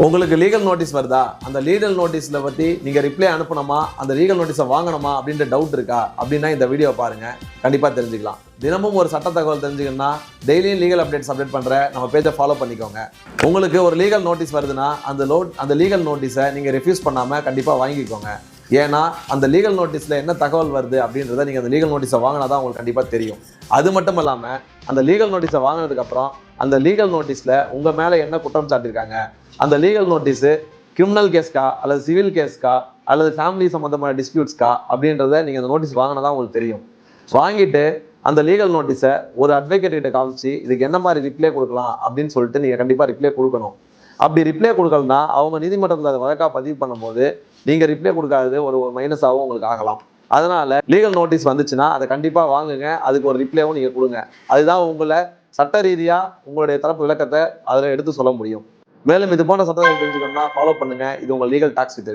உங்களுக்கு legal notice வருதா? அந்த லீகல் நோட்டீஸில் பற்றி நீங்கள் ரிப்ளை அனுப்பணுமா, அந்த லீகல் நோட்டீஸை வாங்கணுமா அப்படின்ற டவுட் இருக்கா அப்படின்னா இந்த வீடியோ பாருங்கள், கண்டிப்பாக தெரிஞ்சுக்கலாம். தினமும் ஒரு சட்ட தகவல் தெரிஞ்சுக்கணும்னா டெய்லியும் லீகல் அப்டேட்ஸ் அப்டேட் பண்ணுற நம்ம பேஜை ஃபாலோ பண்ணிக்கோங்க. உங்களுக்கு ஒரு லீகல் நோட்டீஸ் வருதுன்னா அந்த லீகல் நோட்டீஸை நீங்கள் ரெஃப்யூஸ் பண்ணாமல் கண்டிப்பாக வாங்கிக்கோங்க. ஏன்னா அந்த லீகல் நோட்டீஸில் என்ன தகவல் வருது அப்படின்றத நீங்கள் அந்த லீகல் நோட்டீஸை வாங்கினா தான் உங்களுக்கு கண்டிப்பாக தெரியும். அது மட்டும் இல்லாமல் அந்த லீகல் நோட்டீஸை வாங்கினதுக்கப்புறம் அந்த லீகல் நோட்டீஸில் உங்கள் மேலே என்ன குற்றம் சாட்டியிருக்காங்க, அந்த லீகல் நோட்டீஸு கிரிமினல் கேஸ்க்கா அல்லது சிவில் கேஸ்க்கா அல்லது ஃபேமிலி சம்மந்தமான டிஸ்பியூட்ஸ்க்கா அப்படின்றத நீங்கள் அந்த நோட்டீஸ் வாங்கினா தான் உங்களுக்கு தெரியும். வாங்கிட்டு அந்த லீகல் நோட்டீஸை ஒரு அட்வொகேட் கிட்ட காமிச்சு இதுக்கு என்ன மாதிரி ரிப்ளை கொடுக்கலாம் அப்படின்னு சொல்லிட்டு நீங்கள் கண்டிப்பாக ரிப்ளை கொடுக்கணும். அப்படி ரிப்ளை கொடுக்கலன்னா அவங்க நீதிமன்றத்தில் அதை வழக்காக பதிவு பண்ணும்போது நீங்கள் ரிப்ளை கொடுக்காதது ஒரு மைனஸாகவும் உங்களுக்கு ஆகலாம். அதனால லீகல் நோட்டீஸ் வந்துச்சுன்னா அதை கண்டிப்பாக வாங்குங்க, அதுக்கு ஒரு ரிப்ளைவும் நீங்கள் கொடுங்க. அதுதான் உங்களை சட்ட ரீதியாக உங்களுடைய தரப்பு விளக்கத்தை அதில் எடுத்து சொல்ல முடியும். மேலும் இது போன்ற சட்டங்கள் தெரிஞ்சுக்கணும்னா ஃபாலோ பண்ணுங்க. இது உங்கள் லீகல் டாக்ஸ் வித்